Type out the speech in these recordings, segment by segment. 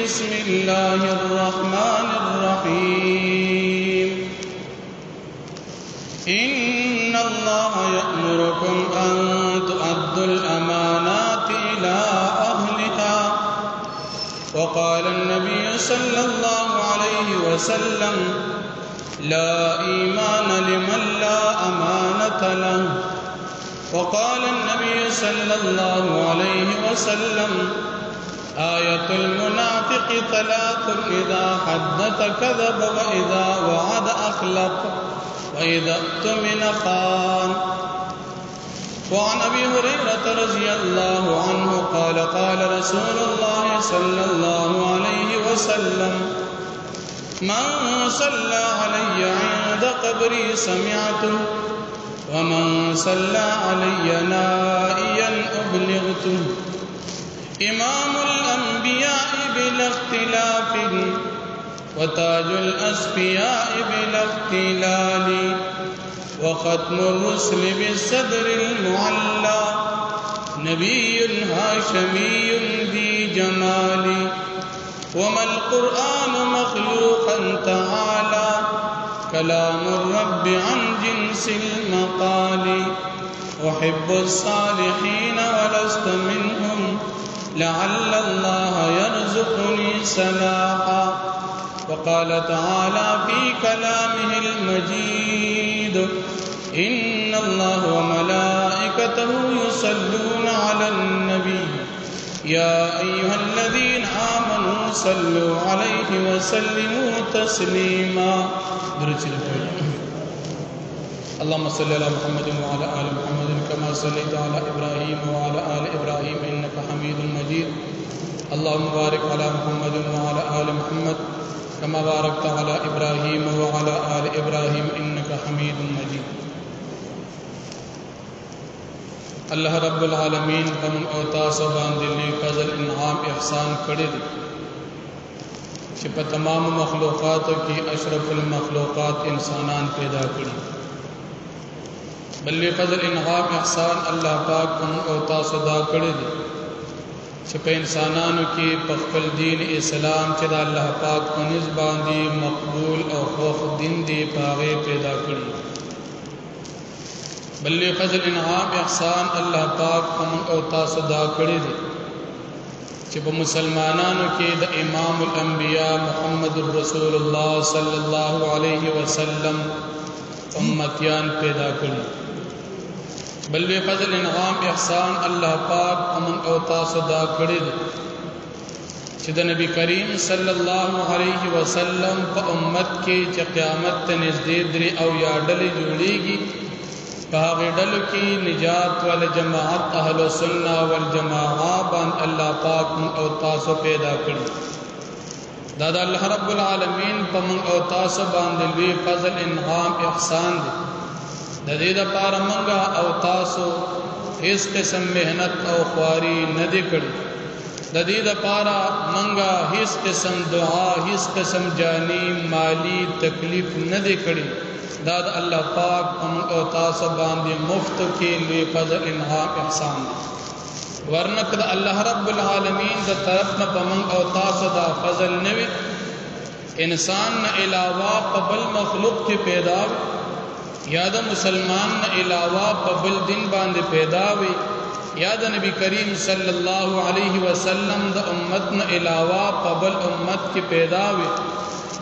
बिस्मिल्लाहिर्रहमानिर्रहीम। इन्नल्लाह यअमुरुकुम अन तुअद्दुल अमानाति इला अहलिहा वक़ाल अन्नबी सल्लल्लाहु अलैहि वसल्लम ला ईमान लिमन ला अमानत लहु वक़ाल अन्नबी सल्लल्लाहु अलैहि वसल्लम आयतुल मुनाफ़िक़ि तलातुन इज़ा हद्दथ कज़ब व इज़ा वअद अख़लफ़ व इज़ा अ'तमिन ख़ान। वअन अबी हुरैरह रज़ियल्लाहु अन्हु क़ाल क़ाल रसूलुल्लाह सल्लल्लाहु अलैहि वसल्लम मन सल्ला अलय्या इंद क़ब्री समिअतुहु व मन सल्ला अलय्या नाइयन उबलिग़तुहु। इमामुल अंबिया'i बिला इख्तिलाफ़िन व ताजुल अस्फ़िया'i बिला इख्तिलाली व ख़त्मुर रुसुलि बिस्सद्रिल मुअल्ला नबियुन हाशिमियुन ज़ी जमाली व मल क़ुरआनु मख़लूक़न तआला कलामुर रब्बि अन जिन्सिल मक़ाली उहिब्बुस सालिहीन व लस्तु मिनहुम लअल्लल्लाह यरज़ुक़ुनी सलाहा। वक़ाल तआला फ़ी कलामिहिल मजीद इन्नल्लाह व मलाइकतहु युसल्लूना अलन नबी या अय्युहल्लज़ीना आमनू सल्लु अलैहि व सल्लिमू तस्लीमा। अल्लाहुम्मा सल्लि अला मुहम्मदिन व अला आलि मुहम्मदिन कमा सल्लैता अला इब्राहीम व अला आलि इब्राहीम इन्नका हमीदुम मजीद। अल्लाहुम्मा बारिक अला मुहम्मदिन व अला आलि मुहम्मद कमा बारकता अला इब्राहीम व अला आलि इब्राहीम इन्नका हमीदुम मजीद। अल्लाह रब्बुल आलमीन हम औतास बांदिली फजल इनाम एहसान करे दे कि तमाम मखलूक़ात की अशरफुल मखलूक़ात इंसानान पैदा करी। बल्ले फजल इनाम एहसान अल्लाह पाक हम औतास अदा करे दे कि इंसानान की पख्फल दीन इस्लाम चदा अल्लाह पाक को निज़बांदी मकबूल और खौफ दिन दे पावे पैदा करी। बल्ले फजल इनाम एहसान अल्लाह पाक हम औतास अदा करे दे कि मुसलमानान के द इमामुल अंबिया मुहम्मदुर रसूलुल्लाह सल्लल्लाहु अलैहि वसल्लम उम्मतियान पैदा करी। बल्ले फजल इनाम एहसान अल्लाह पाक हम औतास अदा करे दे कि द नबी करीम सल्लल्लाहु अलैहि वसल्लम प उम्मत के क़यामत नज़दीक औ या डली जुड़ेगी पागे डल की निजात वाल जमात अहल सुन्ना वल जमाआ बन अल्लाह पाक मन औतास पैदा करी। दादा अल्लाह रब्बुल आलमीन पम औतास बांदिलवी फजल इनाम एहसान दे ददीद पार मंगा औतासो इस किस्म मेहनत और ख्वारी न दे करी। ददीद पारा मंगा इस किस्म दुआ इस किस्म जानी माली तकलीफ न दे करी। दादा अल्लाह पाक हम औतास बांधे मुफ्त के लिए फजल इनाम एहसान वर्नक द अल्लाह रब्बुल आलमीन द तरफ न पमंग औतास दा फजल नवे इंसान न इलावा पबल मखलूक के पैदा याद मुसलमान न इलावा पबल दिन बांधे पैदा हुई याद नबी करीम सल्लल्लाहु अलैहि वसल्लम द उम्मत न इलावा पबल उम्मत के पैदा हुई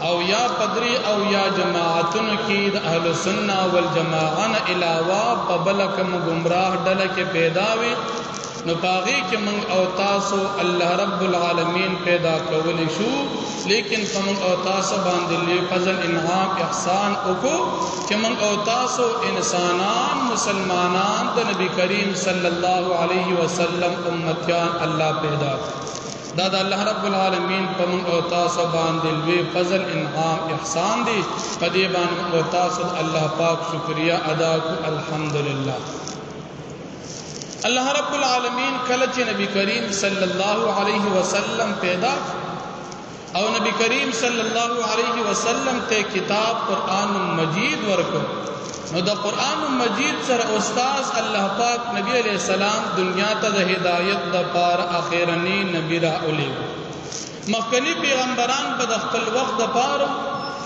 औ या पदरी औ या जमाअतुन की अहल सुन्ना वल जमाअन इलावा पबलकम गुमराह डल के पैदा हुई नुपागी के मंग औतासो अल्लाह रब्बुल आलमीन पैदा कवल शू लेकिन कमंग औतास बांदिली फजल इनाम एहसान उको कि मंग औतासो इंसानान मुसलमानान द नबी करीम सल्लल्लाहु अलैहि वसल्लम उम्मतियान अल्लाह पैदा दादा अल्लाह रब्बुल आलमीन पमन औतास बांदिलवे फजल इनाम एहसान दी पदीबान औतास अल्लाह पाक शुक्रिया अदा को अल्हम्दुलिल्लाह। अल्लाह रब्बुल आलमीन कलच नबी करीम सल्लल्लाहु अलैहि वसल्लम पैदा और नबी करीम सल्लल्लाहु अलैहि वसल्लम ते किताब कुरान मजीद वर्को नो द कुरान मजीद सर उस्ताद अल्लाह पाक नबी अलैहि सलाम दुनिया तद हिदायत द पार आखिरनी नबी रा उली مخکنی پیغمبران په د خپل وخت د پاره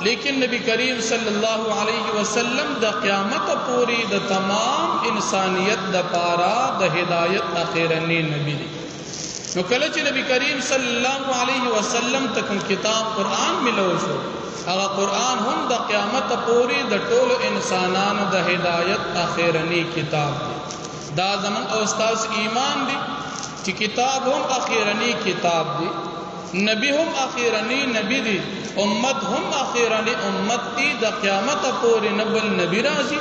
لیکن نبی کریم صلی الله علیه وسلم د قیامت پوری د تمام انسانیت د پاره د هدایت اخیرنی نبی دی. نو کله چې نبی کریم صلی الله علیه وسلم ته کوم کتاب قرآن ملو شو هغه قرآن هم د قیامت پوری د ټولو انسانانو د هدایت اخیرنی کتاب دی. دا زمون او استاد ایمان دی چې کتاب هم اخیرنی کتاب دی، نبی هم اخیرنی نبی دی، امت هم اخیرنی امت دی. د قیامت پوری نبل نبی راځي،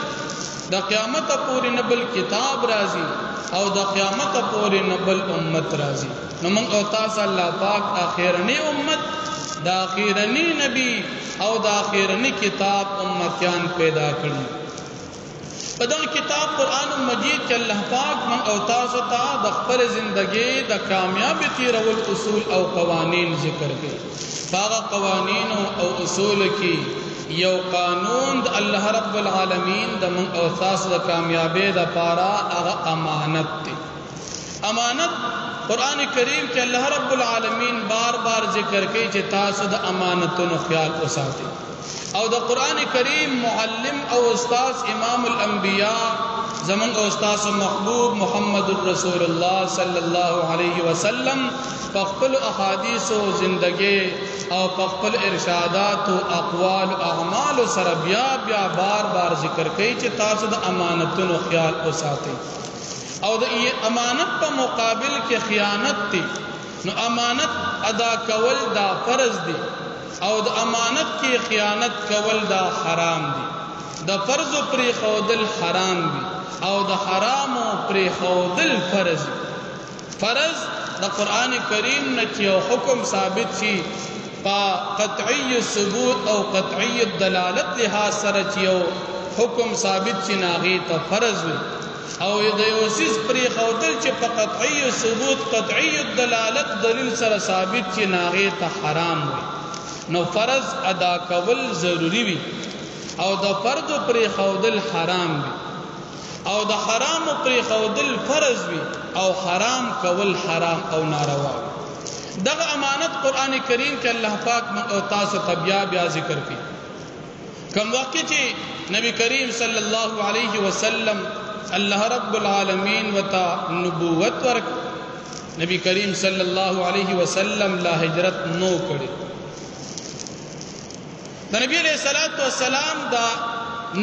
د قیامت پوری نبل کتاب راځي، او د قیامت پوری نبل امت راځي. نو موږ او تاسو الله پاک اخیرنی امت، د اخیرنی نبی او د اخیرنی کتاب امتیان پیدا کړی. په دغه کتاب قرآن مجید کې الله پاک من او تاسو ته د خپل ژوندۍ د کامیابی تیرول اصول او قوانین ذکر کړي. هغه قوانین او اصول کې یو قانون د الله رب العالمین د من او تاسو د کامیابی د پاره هغه امانت دی. امانت قرآن کریم کې الله رب العالمین بار بار ذکر کوي چې تاسو د امانتونو خیال وساتئ. او د قرآن کریم معلم او استاد امام الانبیاء زمون او استاد محبوب محمد رسول الله صلی الله علیه وسلم په خپل احادیث او زندگی او په خپل ارشادات او اقوال او اعمال سره بیا بیا بار بار ذکر کوي چې تاسو د امانتونو خیال وساتئ. او د امانت په مقابل کې خیانت دی. نو امانت ادا کول دا فرض دی، او د امانت کې خیانت کول دا حرام دی. د فرض پرې خودل حرام دی، او د حرام پرې خودل فرض. فرض د قرآن کریم نه چې یو حکم ثابت شي په قطعی ثبوت او قطعی دلالت لحاظ سره چې یو حکم ثابت شي ناغي ته فرض وي، او د یو سیس پرې خودل چې په قطعی ثبوت قطعی دلالت دلیل سره ثابت شي ناغي ته حرام وي. نو فرض ادا کول ضروری وي، او د فرض پرې خودل حرام وي، او د حرام پرې خودل فرض وي، او حرام کول حرام او ناروا وي. دغه امانت قرآن کریم کې الله پاک او تاسو ته بیا بیا ذکر کوي. کوم وخت چې نبی کریم صلی الله علیه وسلم الله رب العالمین وتا نبوت ورک، نبی کریم صلی الله علیه وسلم لا هجرت نو کړي. د نبی علیہ الصلوۃ والسلام دا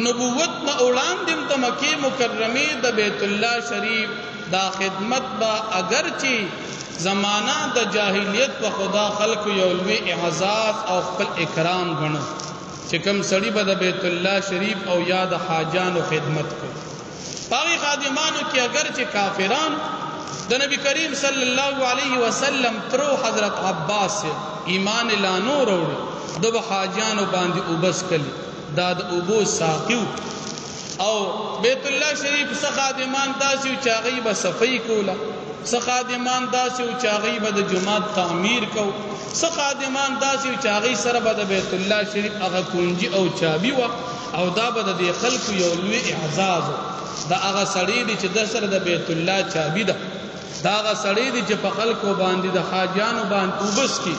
نبوت نه وړاندې د مکه مکرمه د بیت الله شریف دا خدمت با اگر چې زمانہ د جاهلیت په خدا خلق یو لوی اعزاز او خپل اکرام غنو چې کوم سړی به د بیت الله شریف او یاد حاجانو خدمت کوي. پاوی خادمانو کې اگر چې کافران د نبی کریم صلی الله علیه وسلم ترو حضرت عباس ایمان لانو وروړي د حاجانو باندې وبس کلی دا د ابو ساقیو او بیت الله شریف څخه خادمان داسې چاغي به صفای کوله، څخه خادمان داسې چاغي به د جمعات تعمیر کو، څخه خادمان داسې چاغي سره به د بیت الله شریف هغه کونجي او چابي و، او دا به د خلکو یو لوی اعزاز دا هغه سړی دی چې د سره د بیت الله چابي ده، دا هغه سړی دی چې په خلکو باندې د حاجانو باندې وبس کی،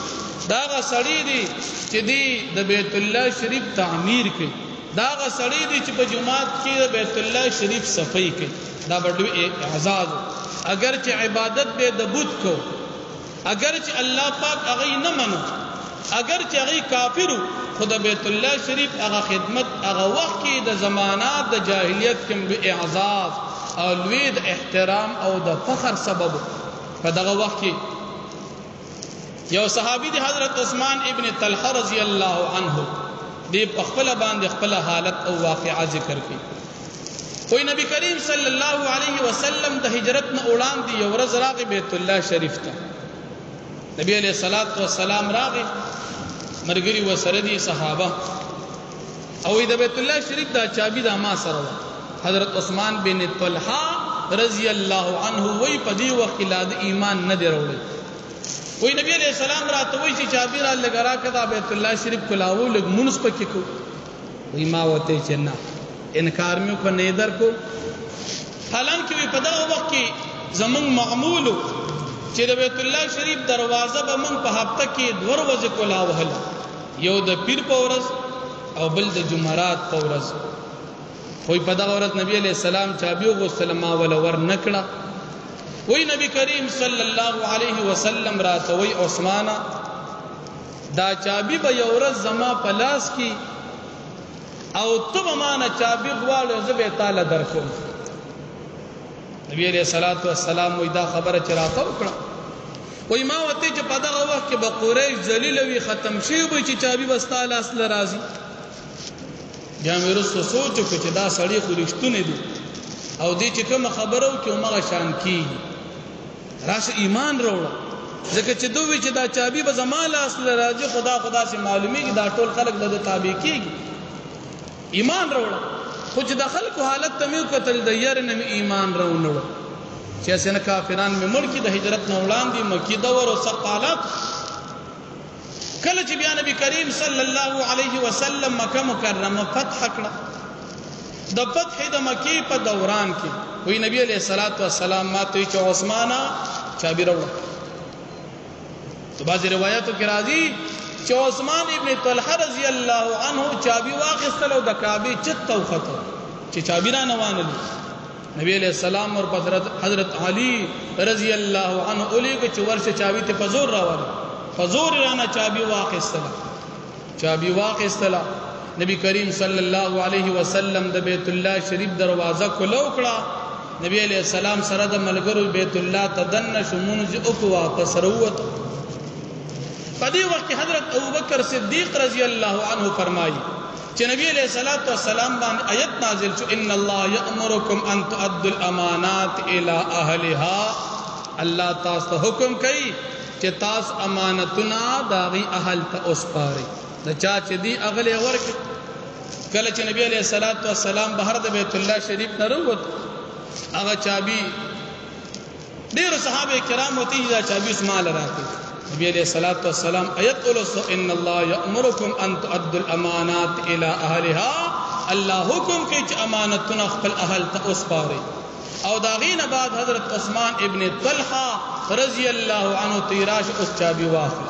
دا هغه سړی دی چې دی د بیت الله شریف تعمیر کوي، دا هغه سړی دی چې په جمعات کې د بیت الله شریف صفای کوي. دا بډو اعزاز. اگر چې عبادت به د بت کو، اگر چې الله پاک هغه نه منو، اگر چې هغه کافرو، خود بیت الله شریف هغه خدمت هغه وخت کې د زمانات د جاهلیت کې به اعزاز او لوی د احترام او د فخر سبب. په دغه وخت کې یو صحابي دی حضرت عثمان ابن طلحه رضی الله عنه دی په خپل باندې خپل حالت او واقعا ذکر کړي. کوئی نبی کریم صلی الله علیه وسلم د هجرت نه وړاندې یو ورځ راغی بیت الله شریف ته. نبی علیہ الصلوۃ والسلام راغی، مرګري وسره دي صحابه، او د بیت الله شریف دا چابي د ما سره و. حضرت عثمان بن طلحه رضی الله عنه وی په دی وخت لا د ایمان نه دروړي. وی نبی علیہ السلام راته وی چې چابي را لګرا کدا بیت الله شریف کلاو لګ مونږ پکې کو. وی ما وته چې نه انکار مې کو نه در کو. حالانکه په دغه وخت کې زمون معمول چې د بیت الله شریف دروازه به موږ په هفته کې 2 ورځې کولا وهله، یو د پیر په ورځ او بل د جمعرات په ورځ. خو په دغه ورځ نبی علیہ السلام چابي وغوښتله، ما ولا ور نکړه. وی نبی کریم صلی الله علیه وسلم راته وی عثمانه دا چابي به یو ورځ زما په لاس کې او ته به مانه چابي غواړې زه به تعالی درکوم. نبی علیہ الصلوۃ والسلام وی دا خبره چې راته وکړه، وی ما وته چې په دغه وخت کې به قریش ذلیل وي ختم شي به چې چابي بستا لاس لرازي. بیا مې رسو سوچ وکړ چې دا سړی خو رښتونه دي او دې چې کوم خبرو کې عمره شان کیږي راشه ایمان وروړه، ځکه چې دوی چې دا چابي به زما لاس لرازي خدا سے معلومیږي دا ټول خلک د تابع کیږي. ایمان وروړه. خو چې د خلکو حالت ته مې وکتل د یاره نه ایمان راونړو چې اسنه کافران مې مړ کې د هجرت نه وړاندې مکی دور او سقالات. کله چې بیا نبی کریم صلی الله علیه وسلم مکه مکرمه فتح کړه، د فتح د مکی په دوران کې وی نبی علیہ الصلوۃ والسلام ماته چې عثمانه چابي راوړه. تو بعضی روایتو کې راځي چې عثمان ابن طلحه رضی الله عنه چابي واخیستل او د کعبه چت وخته چې چابي را نوانه. نبی علیہ السلام اور حضرت علی رضی الله عنه اولیګه چې ورشه چابي ته پزور راوړل، پزور رانه چابي واخیستل. نبی کریم صلی الله علیه وسلم د بیت الله شریف دروازه کولو کړه. نبی علیہ السلام سره د ملګرو بیت الله تدن شمونز او واپس وروت. په دې وخت حضرت ابوبکر صدیق رضی الله عنه فرمایي چې نبی علیہ الصلوۃ والسلام باندې آیت نازل شو ان الله یأمرکم ان تؤدوا الامانات الى اهلها. الله تاسو حکم کوي چې تاسو امانتونه داغي اهل ته اوسپارئ، د چا چې دی اغله ورکړي. کله چې نبی علیہ الصلوۃ والسلام بهر د بیت الله شریف نه وروت، هغه چابي ډیر صحابه کرام وتی دا چابي اسماعیل راکړي. نبی علیہ الصلوۃ والسلام آیت اولسو ان الله یأمرکم ان تؤدوا الامانات الى اهلها. الله حکم کوي چې امانتونه خپل اهل ته اوسپارئ. او داغین بعد حضرت عثمان ابن طلحه رضی الله عنه تیراش اوس چابي واخل.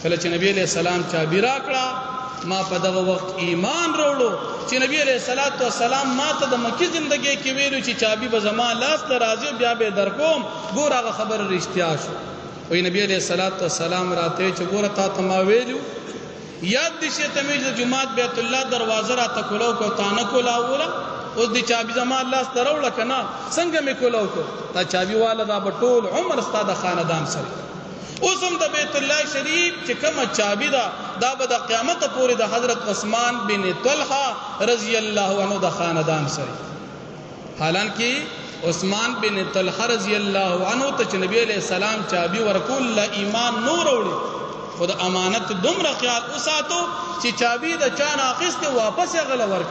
کله چې نبی علیہ السلام چابي راکړه ما په دغه وخت ایمان وروړو چې نبی علیہ الصلوۃ والسلام ما ته د مکی زندگی کې ویلو چې چابي به زما لاس ته راځي بیا به درکوم. ګور هغه خبر رښتیا شو. وی نبی علیہ الصلوۃ والسلام راته چې ګور تا ته ما ویلو یاد دي چې ته مې د جمعات بیت الله دروازه را ته کولو کو تا نه کولاوله اوس د چابي زما لاس ته راوړه کنه څنګه مې کولو کو تا چابي والا دا بټول عمر ستاده خاندان سره. اوس هم د بیت الله شریف چې کومه چابي دا به د قیامت پورې د حضرت عثمان بن طلحه رضی الله عنه د خاندان سره. حالانکه عثمان بن طلحه رضی الله عنه ته نبی علیہ السلام چابي ورکول ایمان نور وړي، خود امانت دومره خیال وساتو چې چابي د چا ناقص ته واپس غل ورک.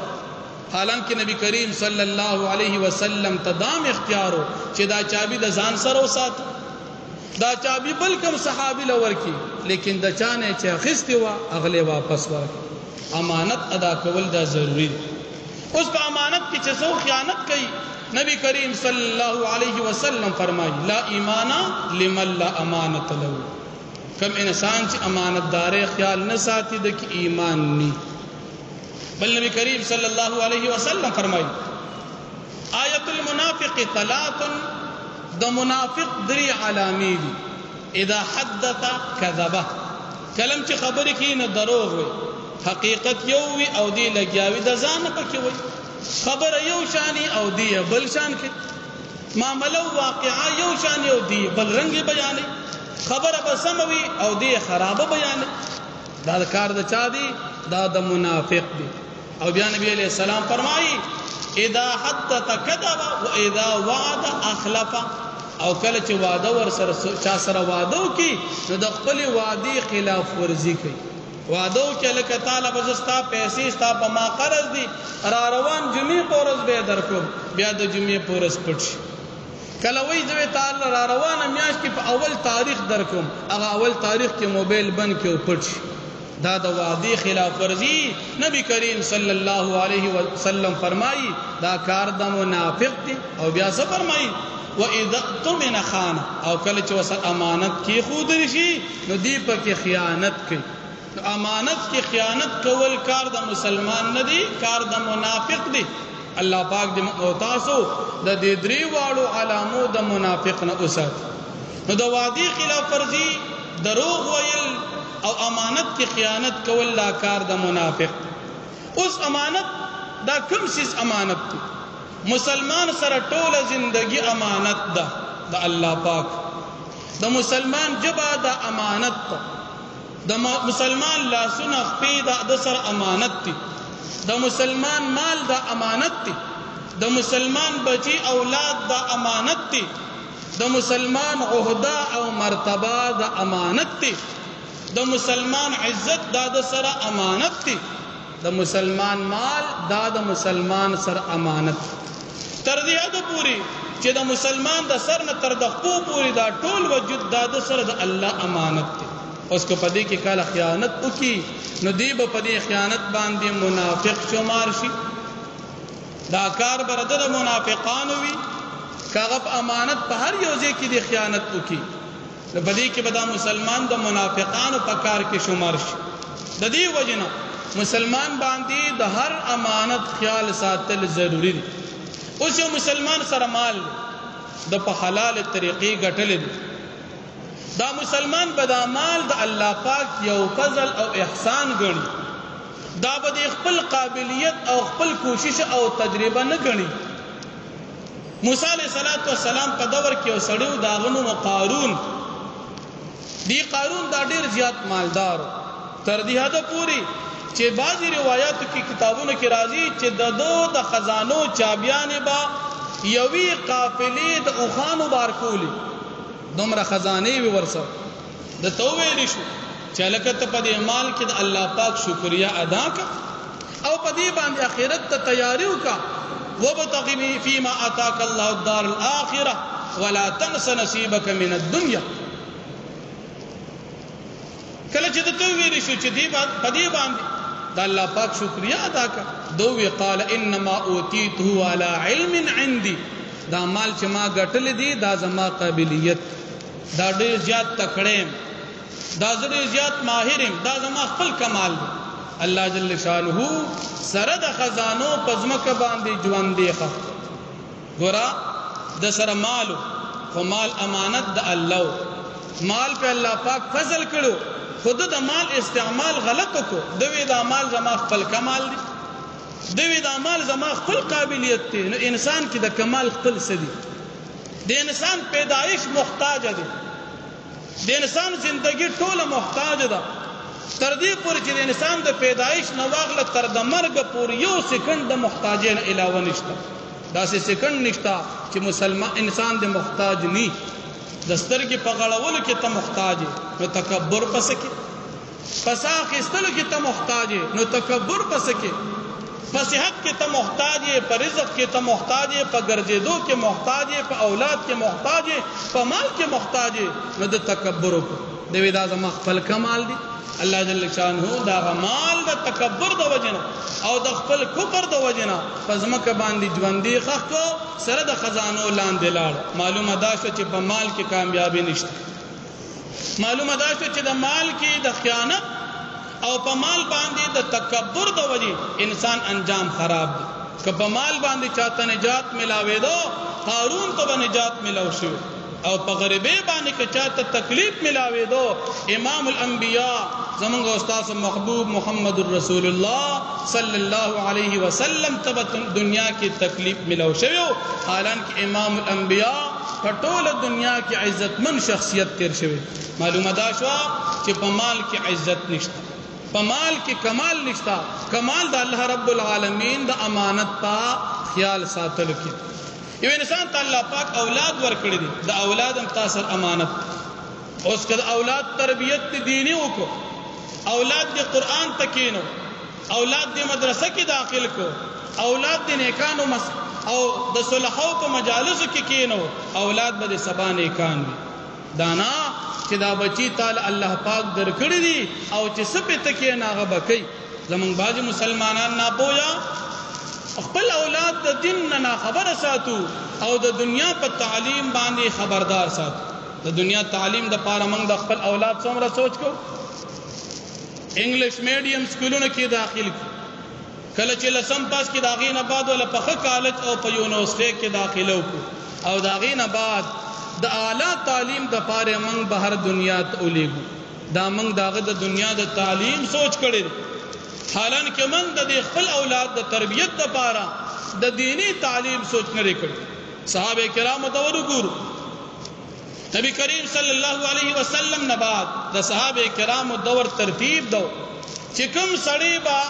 حالانکه نبی کریم صلی الله علیه وسلم تدام اختیارو چې دا چابي د ځان سره وساتو، دا چابي بل کوم صحابي لور کی، لیکن د چا نه چې اخیستی وا اغله واپس ورک. امانت ادا کول دا ضروری دی. اوس په امانت کې چې څو خیانت کوي نبی کریم صلی الله علیه وسلم فرمایي لا ایمان لمن لا امانت له. کم انسان چې امانتدار خیال نه ساتي د کی ایمان ني. بل نبی کریم صلی الله علیه وسلم فرمایي آیت المنافق ثلاث. د منافق درې علامې دي. اذا حدث كذب، کلم چې خبرې کوي نه دروغ وي، حقیقت یو وي او دی لګیاوي د ځان پکې وي. خبر یو شانی او دی بل شان کې، معاملو واقعا یو شان او دی بل رنگ بیانې، خبر به سموي او دی خرابه بیانې. دا کار د چا دی؟ دا د منافق دی. او بیا نبی علیہ السلام فرمایي اذا حدث كذب واذا وعد اخلف. او کله چې وعده ور سره چا سره وعده کوي نو د خپل وعده خلاف ورزي کوي. وعده کې لکه تعالی بزستا پیسې ستا په ما قرض دي را روان جمعې پورز به درکوم، بیا د جمعې پورز پټ شي. کله وای زوی تعالی را روانه میاش کې په اول تاریخ درکوم، هغه اول تاریخ کې موبایل بند کې پټ شي. دا د وعده خلاف ورزي نبی کریم صلی الله علیه وسلم فرمایي دا کار د منافق دی. او بیا څه فرمایي و اذا اؤتمن خان او کله چې وسه امانت کې خود شي نو دی په کې خیانت کوي. نو امانت کې خیانت کول کار د مسلمان نه دی، کار د منافق دی. الله پاک دې او تاسو د دې درې واړو علامو د منافق نه اوسات. نو د وادي خلاف ورزي، دروغ ویل او امانت کی خیانت کول دا کار د منافق. اوس امانت دا کوم سیس امانت دی؟ مسلمان سره ټوله زندگی امانت ده د الله پاک. د مسلمان جبا دا امانت ده، د مسلمان لاسونه خپې دا د سره امانت دي، د مسلمان مال دا امانت دي، د مسلمان بچی اولاد دا امانت دي، د مسلمان عہدہ او مرتبه دا امانت دي، د مسلمان عزت دا د سره امانت دي، د مسلمان مال دا د مسلمان سره امانت. تر دې حد پوری چې د مسلمان د سر نه تر د خپو پوری دا ټول وجود دا د سره د الله امانت دي. اوس کو پدې کې کله خیانت وکي نو دی به پدې خیانت باندې منافق شمار شي. دا کار برده د منافقانو وي. کاغه امانت په هر یو ځای کې د خیانت وکي نو پدې کې به دا مسلمان د منافقانو په کار کې شمار شي. د دې وجنه مسلمان باندې د هر امانت خیال ساتل ضروری دی. اوس یو مسلمان سره مال د په حلال طریقې ګټل دي، دا مسلمان به دا مال د الله پاک یو فضل او احسان ګڼي. دا به خپل قابلیت او خپل کوشش او تجربه نه ګڼي. موسی علیہ السلام په دور کې یو سړی دا غنو قارون. دی قارون دا ډیر زیات مالدار تر دې حد پوری چې بعضی روایتو کې کتابونو کې راځي چې د خزانو چابیانې با یوی قافلې د اوخانو بار کولی، دومره خزانې وی ورسره د توویل شو چې لکه ته په دې مال کې د الله پاک شکریا ادا کا او په دې باندې آخرت ته تیاری وکا. وبتغي فيما آتاك الله الدار الآخرة ولا تنس نصيبك من الدنيا. کله چې ته ویل شو چې دې په دې باندې دا الله پاک شکریا ادا کا، دوی قال انما اوتیته على علم عندي. دا مال چې ما ګټل دي دا زما قابلیت، دا ډیر زیات تکړه، دا ډیر زیات ماهر، دا زما خپل کمال دی. الله جل شانه سره د خزانو پزمکه باندې ژوند دی ښه. ګورا د سره مال خو مال امانت د الله، مال په الله پاک فضل کړو، خود د مال استعمال غلط کو. دوی دا مال زما خپل کمال دی، دوی دا مال زما خپل قابلیت دی. نو انسان کې د کمال خپل سدي. د انسان پیدایش محتاج دی، د انسان زندگی ټوله محتاج ده. تر دې پورې چې د انسان د پیدایش نه واغله تر د مرګ پورې یو سکند د محتاجین علاوه نشته. داسې سکند نشته چې مسلمان انسان د محتاج ني. د سترګې په غړولو کې ته محتاج نو تکبر پس کې، پسا خستلو کې ته محتاج نو تکبر پس کې، په صحت کې ته محتاج، په رزق کې ته محتاج، په ګرځېدو کې محتاج، په اولاد کې محتاج، په مال کې محتاج نو د تکبر وکړه. دوی دا زما خپل کمال دی. الله جل شانه دا مال د تکبر د وجنه او د خپل کفر د وجنه پزمکه باندې ژوندۍ خخو سره د خزانو لاندې لاړ. معلومه دا شو چې په مال کې کامیابی نشته. معلومه دا شو چې د مال کې د خیانت او په مال باندې د تکبر د وجه انسان انجام خراب دی. که په مال باندې چاته نجات ملاوي دو قارون ته نجات ملاو شو، او په غریبی باندې که چاته تکلیف ملاوي دو امام الانبیاء زمونږ استاد محبوب محمد رسول الله صلی الله علیه وسلم ته دنیا کې تکلیف ملاو شوی. حالانکه امام الانبیاء په ټوله دنیا کې عزتمن شخصیت تیر شوی. معلومه دا شو چې په مال کې عزت نشته، په مال کې کمال نشته. کمال د الله رب العالمین د امانت په خیال ساتلو کې. یو انسان ته الله پاک اولاد ورکړي دي، د اولاد هم تاسو امانت. اوس کله اولاد تربیت دینی وکړو، اولاد دې قران تکینو، اولاد دې مدرسه کې داخل کو، اولاد دې نیکانو او د صلحو په مجالس کې کینو، اولاد به سبا نیکان وي. دانا چې دا بچی تعالی الله پاک درکړي دي او چې سپه تکي ناغه بکې. زمونږ باج مسلمانان ناپویا خپل اولاد د دین نه خبر ساتو او د دنیا په تعلیم باندې خبردار ساتو. د دنیا تعلیم د پاره موږ د خپل اولاد څومره سوچ کو. انګلیش میډیم سکولونو کې داخل کله چې لسم پاس کې داغې نه بعد ولا په کالج او په یونیورسيټي کې داخله وکړو او داغې نه بعد د اعلی تعلیم د پاره موږ بهر دنیا ته ولېګو. دا موږ داغه د دنیا د تعلیم سوچ کړی حالانکه موږ د خپل اولاد د تربیت د پاره د دینی تعلیم سوچ نه کړی. صحابه کرام ته ورګورو نبی کریم صلی الله علیه وسلم نه بعد د صحابه کرام دور ترتیب دو چې کوم سړی با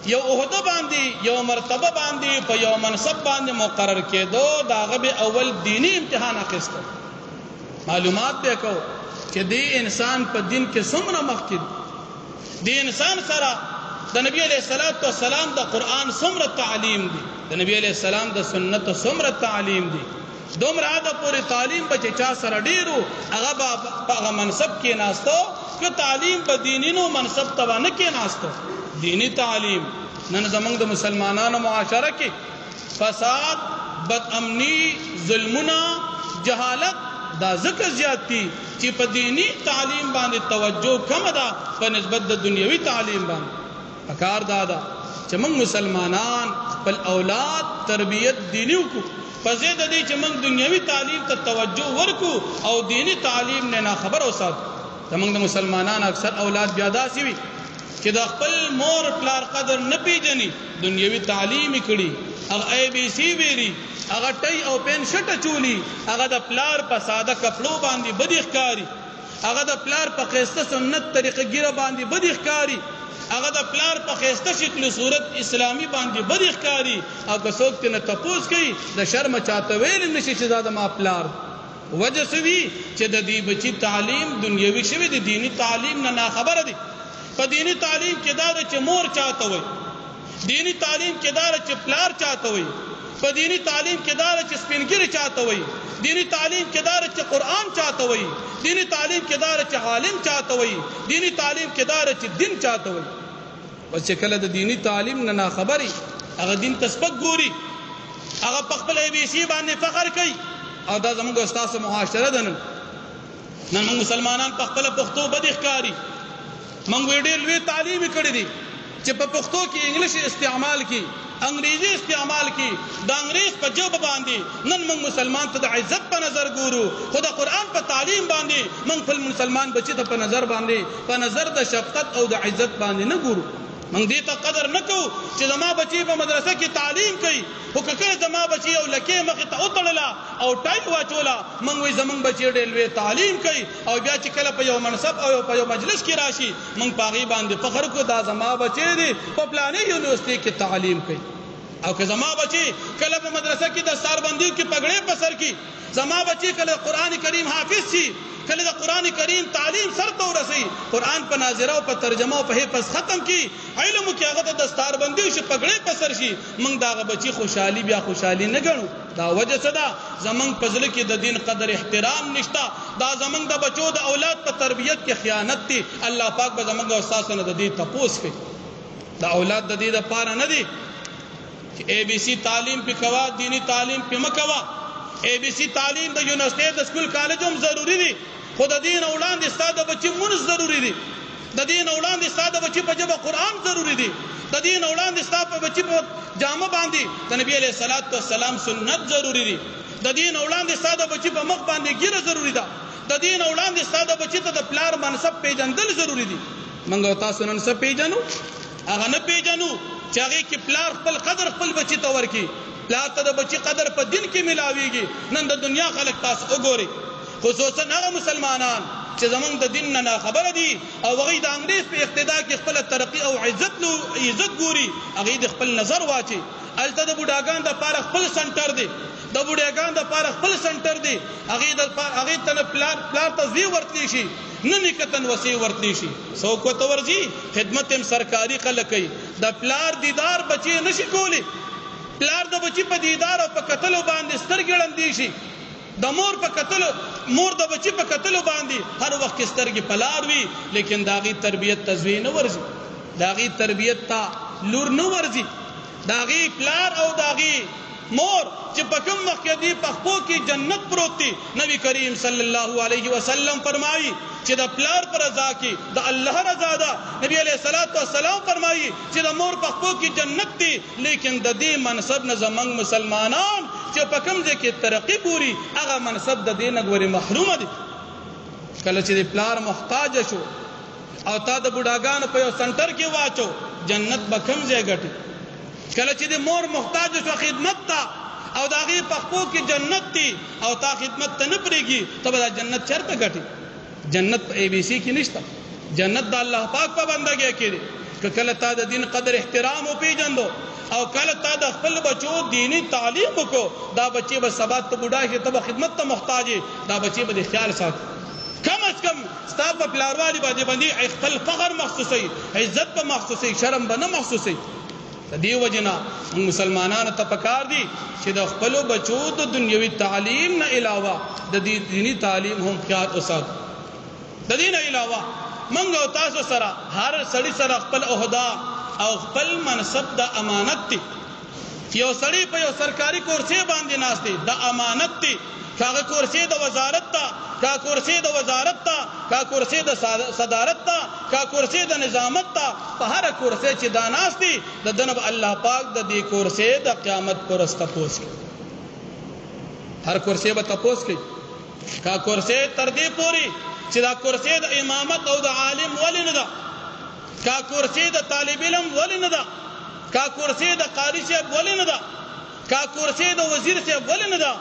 یو عہده باندې یو مرتبه باندې په یو منصب باندې مقرر کېدو داغه به اول دینی امتحان اخیستو. معلومات به کو چې دی انسان په دین کې څومره مخکې دی انسان سره د نبی علیہ الصلوۃ والسلام د قران څومره تعلیم دی د نبی علیہ السلام د سنت څومره تعلیم دی. دومره د پوری تعلیم به چا سره ډیرو هغه منصب کې ناستو که تعلیم په دینینو منصب ته نه کې ناستو. دینی تعلیم نن زمونږ د مسلمانانو معاشره کې فساد بد امنی ظلمونه جهالت دا ذکر زیاتی چې په دینی تعلیم باندې توجه کم ده په نسبت د دنیوي تعلیم باندې. پکار دادا چې موږ مسلمانان خپل اولاد تربیت دینی وکړو پزید دې چې موږ دنیوي تعلیم ته توجه ورکو او دینی تعلیم نه خبر اوسات. زمونږ د مسلمانان اکثر اولاد بیا داسي وي چې د خپل مور پلار قدر نه پیژني. دنیوي تعلیم کړي هغه ای بی سی ویری هغه ټي او پین شټه چولی هغه د پلار په ساده کپړو باندې بدی ښکاری هغه د پلار په خسته سنت طریقه ګیره باندې بدی ښکاری هغه د پلار په خسته شکل صورت اسلامی باندې بدی ښکاری او که څوک تنه تپوس کوي د شرم چاته ویل نشي چې زاده ما پلار وجه سوي چې د دې بچی تعلیم دنیوي شوی د دینی تعلیم نه خبره دي. په دینی تعلیم کې دا چې مور چاته وي دینی تعلیم کې دا چې پلار چاته وي په دینی تعلیم کې دا چې سپینګری چاته وي دینی تعلیم کې دا چې قران چاته وي دینی تعلیم کې دا چې عالم چاته وي دینی تعلیم کې دا چې دین چاته وي. بس چې کله د دینی تعلیم نه خبري هغه دین تسبق ګوري هغه په خپل ای بی سی باندې فخر کوي او دا زموږ استاد معاشره ده. نن موږ مسلمانان په خپل پښتو بدی ښکاری موږ ډېر لوی تعلیم کړی دي چې په پښتو کې انګلیش استعمال کی انګریزي استعمال کی د انګریز په جواب باندې نن موږ مسلمان ته د عزت په نظر ګورو خو د قران په تعلیم باندې موږ خپل مسلمان بچی ته په نظر باندې په نظر د شفقت او د عزت باندې نه ګورو. موږ دې ته قدر نکو چې زما بچی په مدرسه کې تعلیم کوي خو کله زما بچی او لکه مخ ته اوتړلا او ټای واچولا موږ وي زمونږ بچی ډېر لوی تعلیم کوي او بیا چې کله په یو منصب او په یو مجلس کې راشي موږ پاغي باندې فخر کو دا زما بچی دی په پلانې یونیورسيټي کې تعلیم کوي او که زما بچی کله په مدرسه کې د ساربندیو کې پګړې په سر کې زما بچی کله قران کریم حافظ شي کله د قران کریم تعلیم سر ته ورسي قران په ناظره او په ترجمه او په حفظ ختم کی علم کې هغه د دستاربندي شي پګړې په سر شي موږ دا بچی خوشحالي بیا خوشحالي نه ګڼو. دا وجه څه ده زمونږ په ځل کې د دین قدر احترام نشتا. دا زمونږ د بچو د اولاد په تربیت کې خیانت دي. الله پاک به زمونږ استاد نه د دې تپوس کوي. دا اولاد د دې د پاره نه دي چې ای بی سی تعلیم په کوا دینی تعلیم په مکوا. ای بی سی تعلیم د یونیورسيټي د سکول کالجوم ضروری دي خود دین اولاد استاد بچی مونږ ضروری دي د دین اولاد استاد بچی په جبه قران ضروری دي د دین اولاد استاد په بچی په جامه باندې د نبی علیہ الصلوۃ والسلام سنت ضروری دي د دین اولاد استاد بچی په مخ باندې ګیره ضروری ده د دین اولاد استاد بچی ته د پلار منصب پیژندل ضروری دي. منګو تاسو نن څه پیژنو هغه نه پیژنو چې هغه کې پلار خپل قدر خپل بچی ته ورکی پلار ته د بچی قدر په دین کې ملاويږي. نن د دنیا خلک تاسو وګورئ خصوصا هغه مسلمانان چې زمونږ د دین نه خبره دي او هغه د انګریز په اقتدا کې خپل ترقی او عزت ګوري هغه د خپل نظر واچي. الته د بوډاګان د پاره خپل سنټر دی د بوډاګان د پاره خپل سنټر دی هغه ته پلار ته وی ورتلی شي نه نکتن وسی ورتلی شي سو کو تورځي خدمت هم سرکاري خلک کوي د پلار دیدار بچي نشي کولی. پلار د بچي په دیدار او په قتل باندې سترګړم دي شي د مور په قتل مور د بچی په قتل باندې هر وخت سترګې پلار وي لیکن داغي تربیت تزوین ورزي داغي تربیت تا لور نو ورزي داغي پلار او داغي مور چې په کوم وخت کې دی په خپو کې جنت پروت دی نبی کریم صلی الله علیه وسلم فرمایي چې د پلار پر رضا کې د الله رضا ده نبی علیہ الصلوۃ والسلام فرمایي چې د مور په خپو کې جنت دی لیکن د دې منصب نه زمنګ مسلمانان چې په کوم ځای کې ترقی پوری هغه منصب د دې نه غوړي محروم دي کله چې د پلار محتاج شو او تا د بډاګانو په یو سنټر کې واچو جنت به کوم ځای ګټي کله چې د مور محتاج شو خدمت ته او داغي په خپو کې جنت دی او تا خدمت ته نه پرېږي ته به جنت چرته ګټي جنت په اے بی سی کې نشته جنت د الله پاک په بندګۍ کې دی کله تا د دین قدر احترام او پیژندو او کله تا د خپل بچو دینی تعلیم وکړو دا بچي به سبا ته بډا شي ته خدمت ته محتاج دا بچي به خیال سات کم از کم ستا په پلاروالی باندې خپل فخر محسوسي عزت په محسوسي شرم به نه محسوسي دیو وجنا مسلمانانو ته پکار دي چې د خپل بچو د دنیوي تعلیم نه علاوه د دینی تعلیم هم خیال وسات د دین علاوه منګو تاسو سره هر سړی سره خپل عہده او خپل منصب د امانت دی یو سړی په یو سرکاري کورسي باندې ناست دی د امانت دی کاغه کورسي د وزارت ته کا کورسي د وزارت ته کا کورسي د صدارت ته کا کورسي د نظامت ته په هر کورسي چې دا ناست دی د دنب الله پاک د دې کورسي د قیامت پر استپوس کی هر کورسي به تپوس کی کا کورسي تر دې پوری چې دا کورسي د امامت او د عالم ولې نه ده کا کورسي د طالب علم ولې نه ده کا کورسي د قاری صاحب ولې نه ده کا کورسي د وزیر صاحب ولې نه ده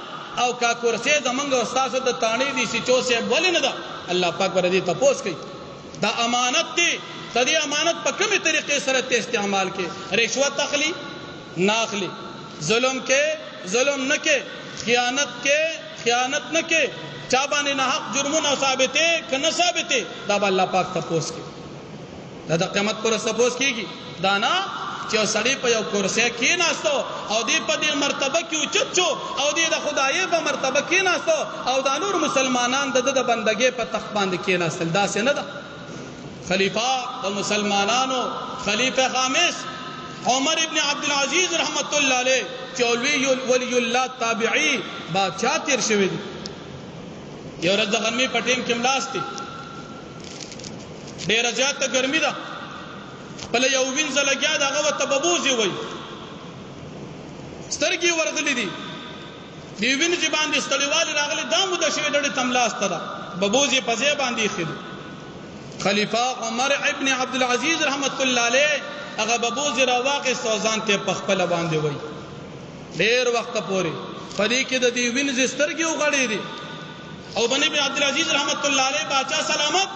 او کا کورسي زمنګ استاد د تانی دي سچو صاحب ولې نه ده الله پاک ورته تپوس کوي دا امانت دی تدې امانت په کومه طریقې سره ته استعمال کې رشوت اخلي ناخلي ظلم کې ظلم نه کې خیانت کې خیانت نه کې چا باندې نه حق جرمونه ثابته کنه ثابته دا الله پاک تپوس کوي دا د قیامت پر تپوس کیږي دانا چې سړی په یو کرسي کې ناستو او دې په دې مرتبه کې اوچت شو او دې د خدای په مرتبه کې ناستو او د نور مسلمانان د بندګۍ په تخت باندې کې ناستل دا څه نه ده خلیفہ د مسلمانانو خلیفہ خامس عمر ابن عبد العزيز رحمت الله علیه چې ولی الله تابعی بادشاہ تیر شوی دی یو ورځ د غرمې په ټیم کې ملاستی ډېر زیاته ګرمي ده بل یو وینځ لګیا دغه وته ببوزي وای سترګي ورغلي دي دی وینځ باندې ستړیوال راغلي دامو د شوی ډډه تملاسته ده ببوزي په ځای باندې خېد خلیفہ عمر ابن عبد العزيز رحمت الله علیه هغه ببوزي راواقې سوزان ته پخپل باندې وای ډېر وخت پورې پدې کې د دې وینځ سترګي وغړې دي او بني ابن عبد العزيز رحمت الله علیه باچا سلامت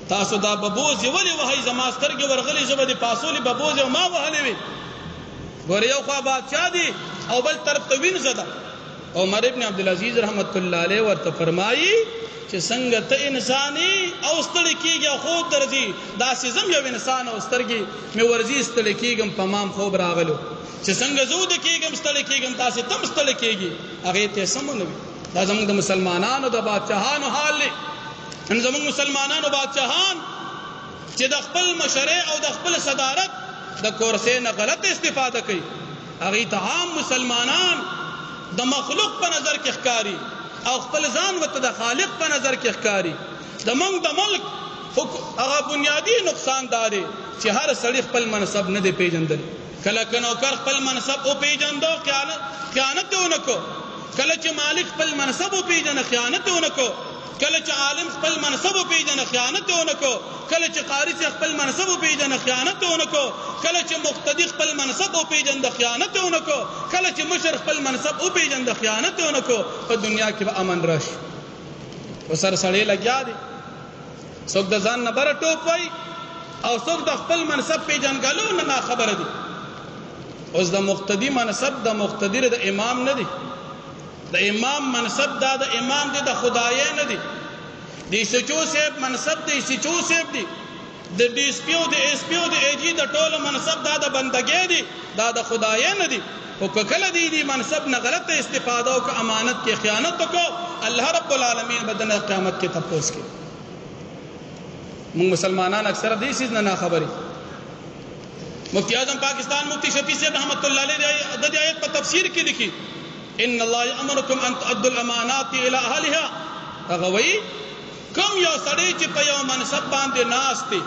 تاسو دا ببوزي ولې وهي زما سترګې ورغلي زبر دي پاسولي ببوزي ما وهلې وي ګور یو خوا بادشاہ دي او بل طرف ته وین زده عمر ابن عبد العزيز رحمت الله علیه ورته فرمایي چې څنګه ته انساني او ستړي کیږي خو درځي دا سيزم یو انسان او سترګي مې ورځي ستړي کیږم تمام خوب راغلو چې څنګه زود کیږم ستړي کیږم تاسو تم ستړي کیږي هغه ته سمونه دا زموږ د مسلمانانو د بادشاہانو حال دی ان زموږ مسلمانانو بادشاہان چې د خپل مشرع او د خپل صدارت د کورسې نه غلط استفاده کوي هغه ته عام مسلمانان د مخلوق په نظر کې ښکاری او خپل ځان وته د خالق په نظر کې ښکاری د موږ د ملک هغه بنیادی نقصان داري چې هر سړی خپل منصب نه دی پیژندل کله کنو کر خپل منصب او پیژندو خیانت ونکو کله چې مالک خپل منصب او پیژنه خیانت ونکو کله چې عالم خپل منصب او پیژنه خیانت ونکو کله چې قاری خپل منصب او پیژنه خیانت ونکو کله چې مقتدی خپل منصب او پیژنه خیانت ونکو کله چې مشر خپل منصب او پیژنه خیانت ونکو په دنیا کې به امن راشي وسر سړی لګیا دي څوک د ځان نه بر ټوپ وای او څوک د خپل منصب پیژنګلو نه خبره دي اوس د مقتدی منصب د مقتدی د امام نه دي د امام منصب دا د امام دی د خدای نه دی د سچو صاحب منصب دی سچو صاحب دی د ډي اس پی او د اس پی او د ای جی د ټولو منصب دا د بندګۍ دی دا د خدای نه دی او کله دی منصب نه غلط استفاده او امانت کې خیانت وکړو الله رب العالمین بدن قیامت کې تپوس کې موږ مسلمانان اکثر دې چیز نه خبري مفتی اعظم پاکستان مفتی شفیع صاحب رحمۃ اللہ علیہ د آیت په تفسیر کې لیکي ان الله یامرکم ان تؤدوا الامانات الى اهلها. هغه وایي کوم یو سړی چې په یو منصب باندې ناست دی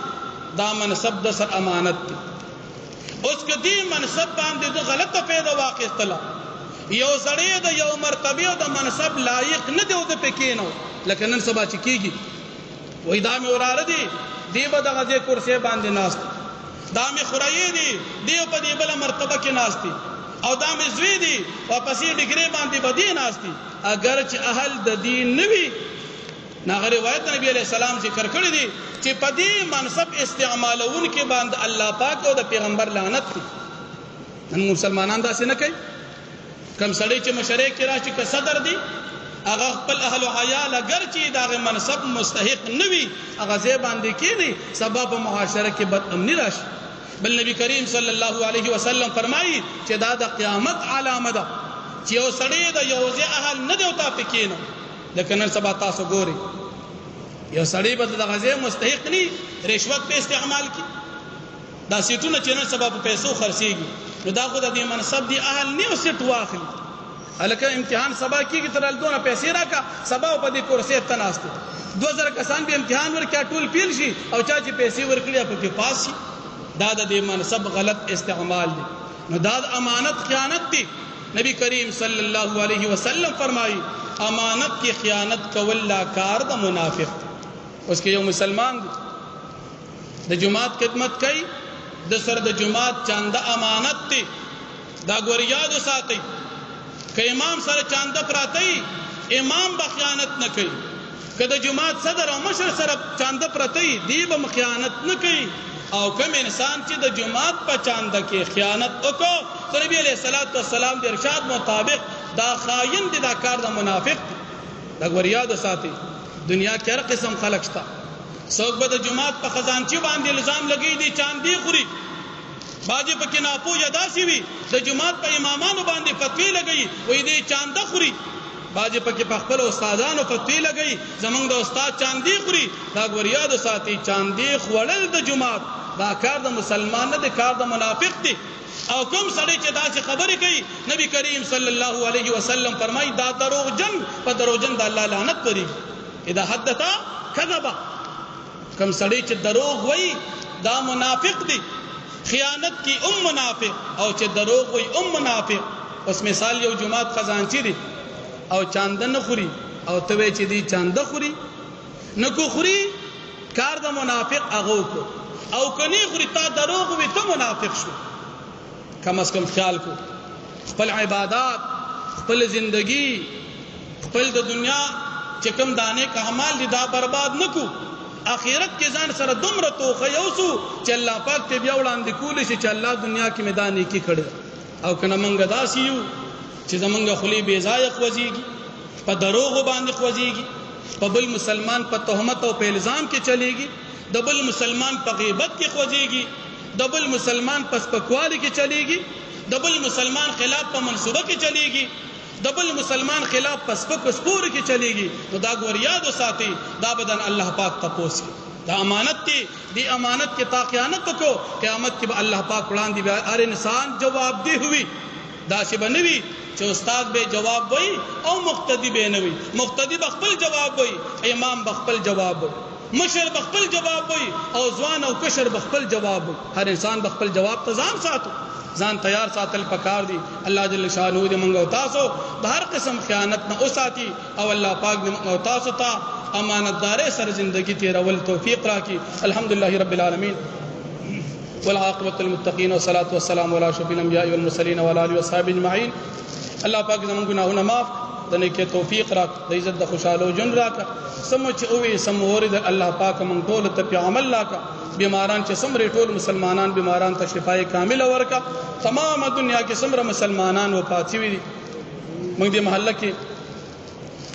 دا منصب د سر امانت دی. اوس کدی منصب باندې د غلطه پیدا واقعستله یو سړی د یو مرتبه او د منصب لایق نه دی او د پکینو لکه نن سبا چې کیږي وای دا مې وراره دی دی به دغه ځای کرسی باندې ناست دا مې خورایي دی دی په دې بل مرتبه کې ناست دی او دا مې زوی دی او پسې ډیګری باندې بدی ناست دی. اگر چې اهل د دین نوي ناغه روایت نبی علیہ السلام ذکر کړی دی چې په دې منصب استعمالون کې باندې الله پاک او د پیغمبر لعنت دی. نن مسلمانان دا څه نه کوي. کم سړی چې مشرک کې راشي که صدر دی هغه خپل اهل حیا لګر چې دا منصب مستحق نوي هغه ځای باندې کېني سبب معاشره کې بد امنی راشي. بل نبی کریم صلی الله علیه وسلم فرمایي چې دا د قیامت علامه ده چې یو سړی د یو ځای اهل نه دی او تا پکینو. لکه نن سبا تاسو ګوري یو سړی به د غزې مستحق ني رشوت په استعمال کی دا سیټونه چې نن سبا په پیسو خرڅيږي نو دا خو د دې منصب دی اهل نه او سیټ واخلي. الکه امتحان سبا کیږي تر دونه پیسې راکا سبا په دې کورسې ته ناشته 2000 کسان به امتحان ورکړي ټول پیل شي او چا چې پیسې ورکړي په کې پاس شي. دا د دې منصب غلط استعمال دی. نو دا د امانت خیانت دی. نبی کریم صلی الله علیه وسلم فرمایي امانت کی خیانت کول لا کار د منافق. اوس کې یو مسلمان د جماعت خدمت کوي د سر د جماعت چاندا امانت دی دا ګوریاد ساتي که امام سره چاندا پراتی امام به خیانت نه کوي که د جماعت صدر او مشر سره چاندا پراتی دی به خیانت نه کوي. او کوم انسان چې د جماعت په چاندا کې خیانت وکړو نبی علیہ الصلوۃ والسلام د ارشاد مطابق دا خائن دی دا کار د منافق دی. دا ګوریاد ساتي. دنیا کې هر قسم خلق شته څوک به د جماعت په خزانچی باندې الزام لګی دی چاندی خوري باجی پکې ناپو یدا سی وی د جماعت په امامانو باندې فتوی لګی وې دی چاندا خوري باجی پکې په خپل استادانو فتوی لګی زمونږ د استاد چاندی خوري. دا ګوریاد ساتي چاندی خوړل د جماعت دا کار د مسلمان نه د کار د منافق دی. او کوم سړی چې دا چې خبرې کوي نبی کریم صلی الله علیه وسلم فرمایي دا دروغجن په دروغجن د الله لعنت پرې. اذا حدث كذب. کوم سړی چې دروغ وایي دا منافق دی. خیانت کی منافق او چې دروغ وایي منافق. اوس مثال یو جماعت خزانچی دی او چانده نه خوري او ته چې دی چانده خوري نه کو خوري کار د منافق هغه کو او کني خوري تا دروغ وي ته منافق شو. کم از کم خیال کو خپل عبادات خپل زندگی خپل د دنیا چې کوم دانه کا اعمال دي دا برباد نکو. اخرت کې ځان سره دومره توخه یوسو چې الله پاک ته بیا وړاندې کول شي چې الله دنیا کې میدان کې کړي او کنه منګه داسیو چې زمونږ خلی بے ځای خوځيږي په دروغ باندې خوځيږي په بل مسلمان په تهمت او په الزام کې چلےږي د بل مسلمان په غیبت کې خوځيږي د بل مسلمان په سپکوالي کې چلےږي د بل مسلمان خلاف په منصوبه کې چلےږي د بل مسلمان خلاف په سپک سپور کې چلےږي. نو دا ګوریاد ساتي دا بدن الله پاک تپوس دا امانت دی امانت کې تا خیانت کو قیامت کې به الله پاک وړاندې به هر انسان جواب دی ہوئی. دا چې بنوي چې استاد به جواب وای او مقتدی به نه وي. مقتدی بخپل جواب وای امام بخپل جواب وای مشر بخپل جواب وای او ځوان او کشر بخپل جواب وای. هر انسان بخپل جواب ته ځان ساتو ځان تیار ساتل پکار دی. الله جل شانو دې مونږ او تاسو د هر قسم خیانت نه اوساتي او الله پاک دې مونږ او تاسو ته امانتدار سره زندگی تیرول توفیق راکړي. الحمدلله رب العالمین والعاقبۃ للمتقین والصلاة والسلام علی اشرف الانبیاء والمرسلین وعلى آله وصحبه اجمعین. الله پاک زموږ ګناهونه معاف د نیکه توفیق راک د عزت د خوشاله جن راک سمچ اوې سمور د الله پاک مونږ ټول ته په عمل لاکا بیماران چې سمره ټول مسلمانان بیماران ته شفای کامل ورکا. تمام دنیا کې سمره مسلمانان وفات شوي دي. موږ دې محله کې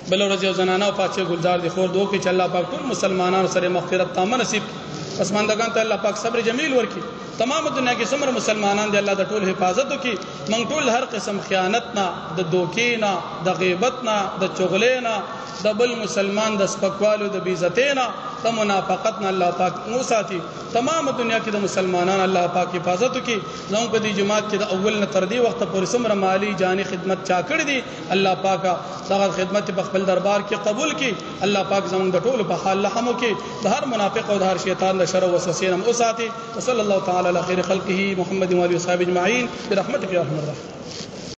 بل ورځ یو زنانه وفات شوه ګلزار دي خور دوه کې چې الله پاک ټول مسلمانانو سره مغفرت تام نصیب پسماندگان ته الله پاک صبر جمیل ورکي. تمام دنیا کې سمره مسلمانان دي الله د ټول حفاظت وکي. موږ ټول هر قسم خیانت نه د دوکې نه د غیبت نه د چغلې نه د بل مسلمان د سپکوالو د بی عزتۍ نه ته منافقت نه الله پاک مو ساتي تمام دنیا کې د مسلمانانو الله پاک حفاظت وکړي زموږ په دې جماعت کې د اول نه تر دې وخت پورې څومره مالی جاني خدمت چا کړې دي الله پاک دغه خدمت په خپل دربار کې قبول کړي الله پاک زموږ د ټولو په حال رحم وکړي د هر منافق او د هر شیطان د شر او وسوسې نه مو ساتي وصلی الله تعالی علی خیر خلقه محمد و علیه وصحبه اجمعین برحمتک یا ارحم الراحمین